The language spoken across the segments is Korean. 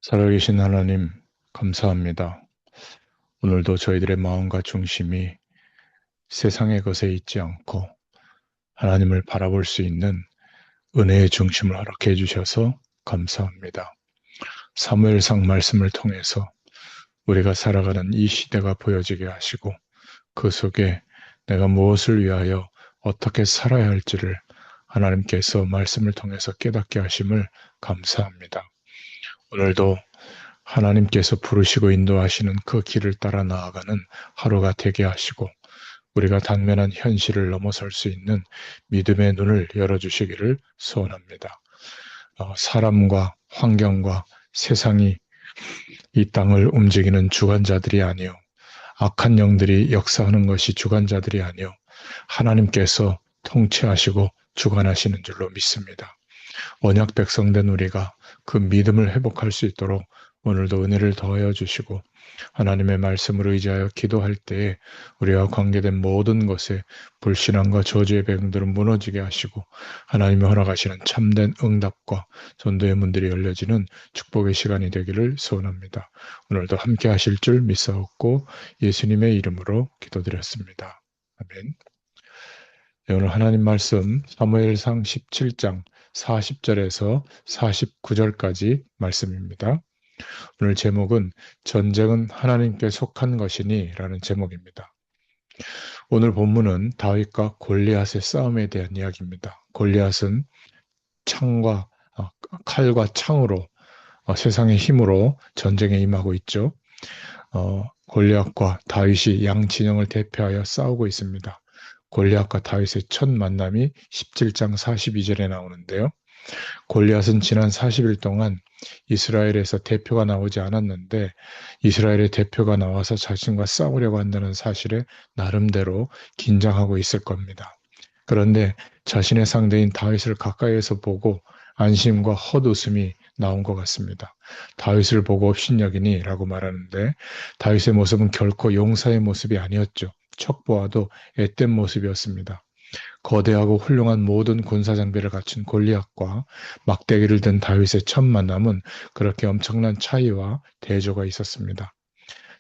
살아계신 하나님, 감사합니다. 오늘도 저희들의 마음과 중심이 세상의 것에 있지 않고 하나님을 바라볼 수 있는 은혜의 중심을 허락해 주셔서 감사합니다. 사무엘상 말씀을 통해서 우리가 살아가는 이 시대가 보여지게 하시고 그 속에 내가 무엇을 위하여 어떻게 살아야 할지를 하나님께서 말씀을 통해서 깨닫게 하심을 감사합니다. 오늘도 하나님께서 부르시고 인도하시는 그 길을 따라 나아가는 하루가 되게 하시고 우리가 당면한 현실을 넘어설 수 있는 믿음의 눈을 열어주시기를 소원합니다. 사람과 환경과 세상이 이 땅을 움직이는 주관자들이 아니요 악한 영들이 역사하는 것이 주관자들이 아니요 하나님께서 통치하시고 주관하시는 줄로 믿습니다. 언약 백성된 우리가 그 믿음을 회복할 수 있도록 오늘도 은혜를 더하여 주시고 하나님의 말씀을 의지하여 기도할 때에 우리와 관계된 모든 것에 불신앙과 저주의 배경들은 무너지게 하시고 하나님이 허락하시는 참된 응답과 전도의 문들이 열려지는 축복의 시간이 되기를 소원합니다. 오늘도 함께 하실 줄 믿사옵고 예수님의 이름으로 기도드렸습니다. 아멘. 네, 오늘 하나님 말씀 사무엘상 17장 40절에서 49절까지 말씀입니다. 오늘 제목은 전쟁은 하나님께 속한 것이니 라는 제목입니다. 오늘 본문은 다윗과 골리앗의 싸움에 대한 이야기입니다. 골리앗은 칼과 창으로 세상의 힘으로 전쟁에 임하고 있죠. 골리앗과 다윗이 양 진영을 대표하여 싸우고 있습니다. 골리앗과 다윗의 첫 만남이 17장 42절에 나오는데요. 골리앗은 지난 40일 동안 이스라엘에서 대표가 나오지 않았는데 이스라엘의 대표가 나와서 자신과 싸우려고 한다는 사실에 나름대로 긴장하고 있을 겁니다. 그런데 자신의 상대인 다윗을 가까이에서 보고 안심과 헛웃음이 나온 것 같습니다. 다윗을 보고 업신여기니 라고 말하는데 다윗의 모습은 결코 용사의 모습이 아니었죠. 척보아도 앳된 모습이었습니다. 거대하고 훌륭한 모든 군사 장비를 갖춘 골리앗과 막대기를 든 다윗의 첫 만남은 그렇게 엄청난 차이와 대조가 있었습니다.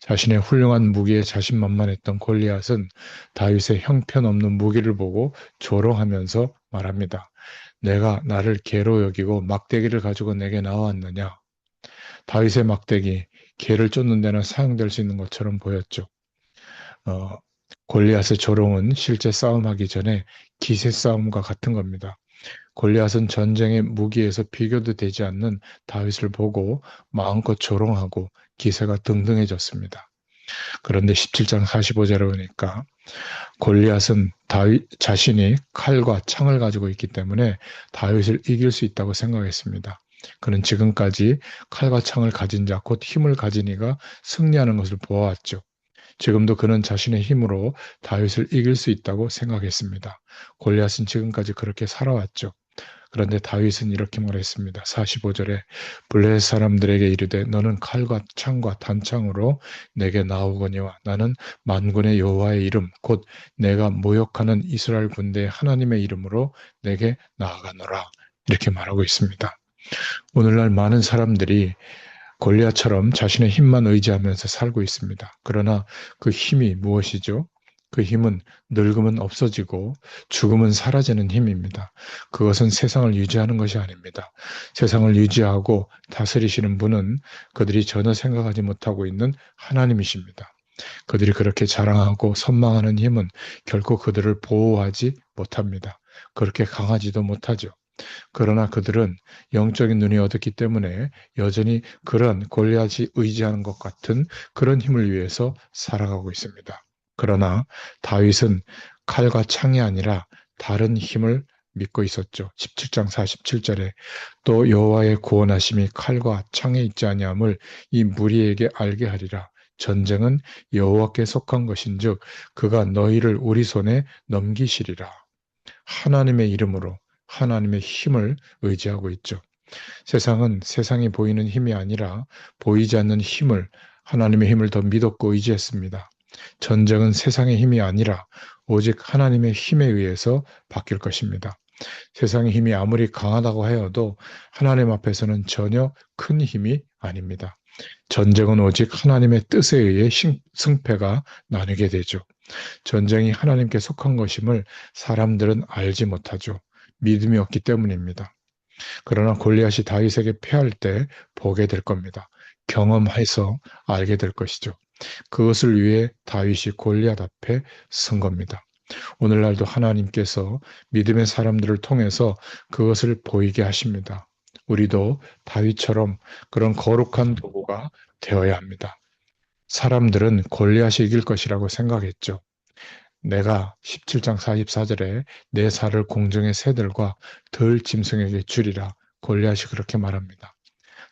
자신의 훌륭한 무기에 자신만만했던 골리앗은 다윗의 형편없는 무기를 보고 조롱하면서 말합니다. 내가 나를 개로 여기고 막대기를 가지고 내게 나왔느냐. 다윗의 막대기, 개를 쫓는 데는 사용될 수 있는 것처럼 보였죠. 골리앗의 조롱은 실제 싸움하기 전에 기세 싸움과 같은 겁니다. 골리앗은 전쟁의 무기에서 비교도 되지 않는 다윗을 보고 마음껏 조롱하고 기세가 등등해졌습니다. 그런데 17장 45절에 보니까 골리앗은 다윗 자신이 칼과 창을 가지고 있기 때문에 다윗을 이길 수 있다고 생각했습니다. 그는 지금까지 칼과 창을 가진 자, 곧 힘을 가진 이가 승리하는 것을 보아왔죠. 지금도 그는 자신의 힘으로 다윗을 이길 수 있다고 생각했습니다. 골리앗은 지금까지 그렇게 살아왔죠. 그런데 다윗은 이렇게 말했습니다. 45절에 블레셋 사람들에게 이르되 너는 칼과 창과 단창으로 내게 나오거니와 나는 만군의 여호와의 이름 곧 내가 모욕하는 이스라엘 군대의 하나님의 이름으로 내게 나아가노라. 이렇게 말하고 있습니다. 오늘날 많은 사람들이 골리앗처럼 자신의 힘만 의지하면서 살고 있습니다. 그러나 그 힘이 무엇이죠? 그 힘은 늙으면 없어지고 죽으면 사라지는 힘입니다. 그것은 세상을 유지하는 것이 아닙니다. 세상을 유지하고 다스리시는 분은 그들이 전혀 생각하지 못하고 있는 하나님이십니다. 그들이 그렇게 자랑하고 선망하는 힘은 결코 그들을 보호하지 못합니다. 그렇게 강하지도 못하죠. 그러나 그들은 영적인 눈이 어둡기 때문에 여전히 그런 골리앗이 의지하는 것 같은 그런 힘을 위해서 살아가고 있습니다. 그러나 다윗은 칼과 창이 아니라 다른 힘을 믿고 있었죠. 17장 47절에 또 여호와의 구원하심이 칼과 창에 있지 아니함을 이 무리에게 알게 하리라. 전쟁은 여호와께 속한 것인즉 그가 너희를 우리 손에 넘기시리라. 하나님의 이름으로 하나님의 힘을 의지하고 있죠. 세상은 세상이 보이는 힘이 아니라 보이지 않는 힘을 하나님의 힘을 더 믿었고 의지했습니다. 전쟁은 세상의 힘이 아니라 오직 하나님의 힘에 의해서 바뀔 것입니다. 세상의 힘이 아무리 강하다고 하여도 하나님 앞에서는 전혀 큰 힘이 아닙니다. 전쟁은 오직 하나님의 뜻에 의해 승패가 나뉘게 되죠. 전쟁이 하나님께 속한 것임을 사람들은 알지 못하죠. 믿음이 없기 때문입니다. 그러나 골리앗이 다윗에게 패할 때 보게 될 겁니다. 경험해서 알게 될 것이죠. 그것을 위해 다윗이 골리앗 앞에 선 겁니다. 오늘날도 하나님께서 믿음의 사람들을 통해서 그것을 보이게 하십니다. 우리도 다윗처럼 그런 거룩한 도구가 되어야 합니다. 사람들은 골리앗이 이길 것이라고 생각했죠. 내가 17장 44절에 내 살을 공중의 새들과 들 짐승에게 주리라. 골리앗이 그렇게 말합니다.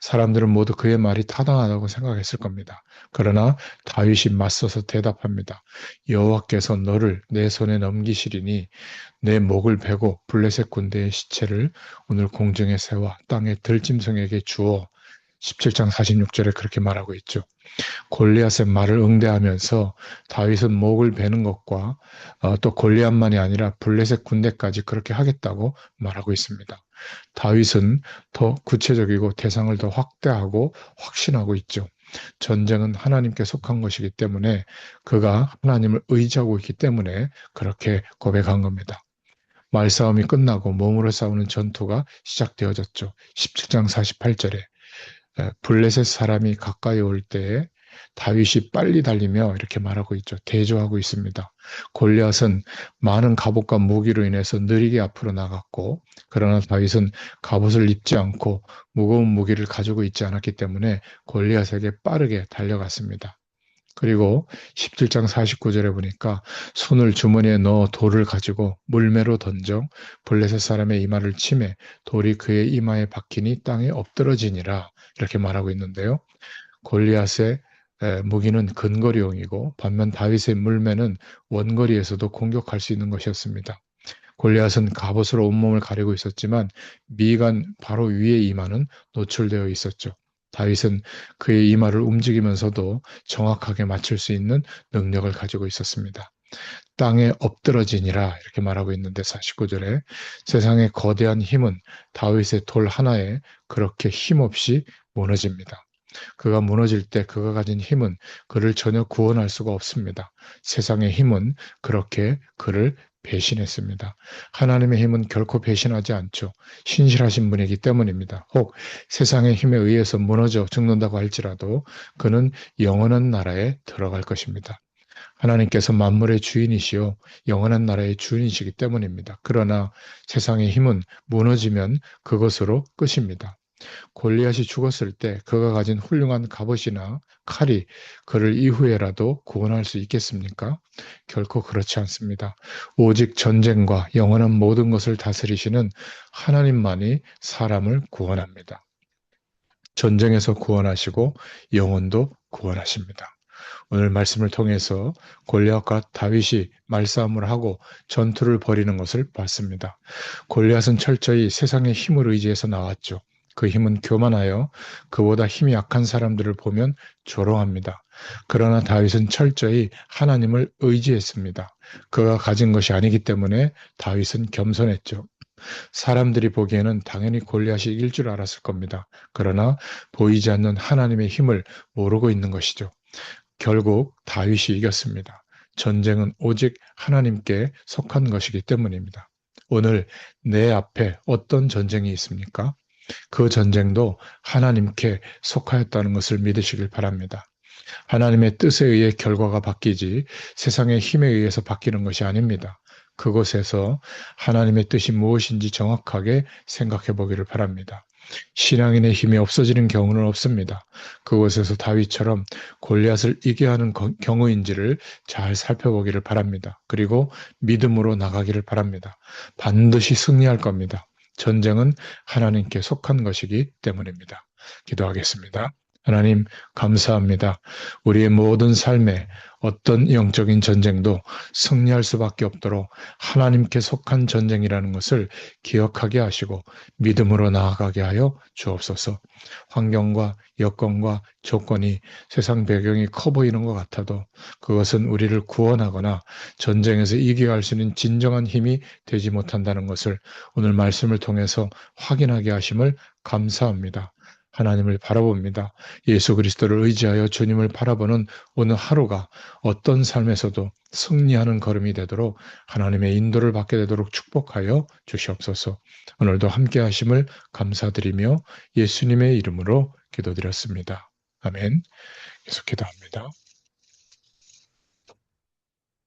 사람들은 모두 그의 말이 타당하다고 생각했을 겁니다. 그러나 다윗이 맞서서 대답합니다. 여호와께서 너를 내 손에 넘기시리니 내 목을 베고 블레셋 군대의 시체를 오늘 공중의 새와 땅의 들짐승에게 주어 17장 46절에 그렇게 말하고 있죠. 골리앗의 말을 응대하면서 다윗은 목을 베는 것과 또 골리앗만이 아니라 블레셋 군대까지 그렇게 하겠다고 말하고 있습니다. 다윗은 더 구체적이고 대상을 더 확대하고 확신하고 있죠. 전쟁은 하나님께 속한 것이기 때문에 그가 하나님을 의지하고 있기 때문에 그렇게 고백한 겁니다. 말싸움이 끝나고 몸으로 싸우는 전투가 시작되어졌죠. 17장 48절에 블레셋 사람이 가까이 올 때에 다윗이 빨리 달리며 이렇게 말하고 있죠. 대조하고 있습니다. 골리앗은 많은 갑옷과 무기로 인해서 느리게 앞으로 나갔고, 그러나 다윗은 갑옷을 입지 않고 무거운 무기를 가지고 있지 않았기 때문에 골리앗에게 빠르게 달려갔습니다. 그리고 17장 49절에 보니까 손을 주머니에 넣어 돌을 가지고 물매로 던져 블레셋 사람의 이마를 치매 돌이 그의 이마에 박히니 땅에 엎드러지니라 이렇게 말하고 있는데요. 골리앗의 무기는 근거리용이고 반면 다윗의 물매는 원거리에서도 공격할 수 있는 것이었습니다. 골리앗은 갑옷으로 온몸을 가리고 있었지만 미간 바로 위의 이마는 노출되어 있었죠. 다윗은 그의 이마를 움직이면서도 정확하게 맞출 수 있는 능력을 가지고 있었습니다. 땅에 엎드러지니라 이렇게 말하고 있는데 49절에 세상의 거대한 힘은 다윗의 돌 하나에 그렇게 힘없이 무너집니다. 그가 무너질 때 그가 가진 힘은 그를 전혀 구원할 수가 없습니다. 세상의 힘은 그렇게 그를 배신했습니다. 하나님의 힘은 결코 배신하지 않죠. 신실하신 분이기 때문입니다. 혹 세상의 힘에 의해서 무너져 죽는다고 할지라도 그는 영원한 나라에 들어갈 것입니다. 하나님께서 만물의 주인이시요 영원한 나라의 주인이시기 때문입니다. 그러나 세상의 힘은 무너지면 그것으로 끝입니다. 골리앗이 죽었을 때 그가 가진 훌륭한 갑옷이나 칼이 그를 이후에라도 구원할 수 있겠습니까? 결코 그렇지 않습니다. 오직 전쟁과 영원한 모든 것을 다스리시는 하나님만이 사람을 구원합니다. 전쟁에서 구원하시고 영혼도 구원하십니다. 오늘 말씀을 통해서 골리앗과 다윗이 말싸움을 하고 전투를 벌이는 것을 봤습니다. 골리앗은 철저히 세상의 힘을 의지해서 나왔죠. 그 힘은 교만하여 그보다 힘이 약한 사람들을 보면 조롱합니다. 그러나 다윗은 철저히 하나님을 의지했습니다. 그가 가진 것이 아니기 때문에 다윗은 겸손했죠. 사람들이 보기에는 당연히 골리앗이 이길 줄 알았을 겁니다. 그러나 보이지 않는 하나님의 힘을 모르고 있는 것이죠. 결국 다윗이 이겼습니다. 전쟁은 오직 하나님께 속한 것이기 때문입니다. 오늘 내 앞에 어떤 전쟁이 있습니까? 그 전쟁도 하나님께 속하였다는 것을 믿으시길 바랍니다. 하나님의 뜻에 의해 결과가 바뀌지 세상의 힘에 의해서 바뀌는 것이 아닙니다. 그곳에서 하나님의 뜻이 무엇인지 정확하게 생각해 보기를 바랍니다. 신앙인의 힘이 없어지는 경우는 없습니다. 그곳에서 다윗처럼 골리앗을 이겨야 하는 경우인지를 잘 살펴보기를 바랍니다. 그리고 믿음으로 나가기를 바랍니다. 반드시 승리할 겁니다. 전쟁은 하나님께 속한 것이기 때문입니다. 기도하겠습니다. 하나님, 감사합니다. 우리의 모든 삶에 어떤 영적인 전쟁도 승리할 수밖에 없도록 하나님께 속한 전쟁이라는 것을 기억하게 하시고 믿음으로 나아가게 하여 주옵소서. 환경과 여건과 조건이 세상 배경이 커 보이는 것 같아도 그것은 우리를 구원하거나 전쟁에서 이겨갈 수 있는 진정한 힘이 되지 못한다는 것을 오늘 말씀을 통해서 확인하게 하심을 감사합니다. 하나님을 바라봅니다. 예수 그리스도를 의지하여 주님을 바라보는 오늘 하루가 어떤 삶에서도 승리하는 걸음이 되도록 하나님의 인도를 받게 되도록 축복하여 주시옵소서. 오늘도 함께 하심을 감사드리며 예수님의 이름으로 기도드렸습니다. 아멘. 계속 기도합니다.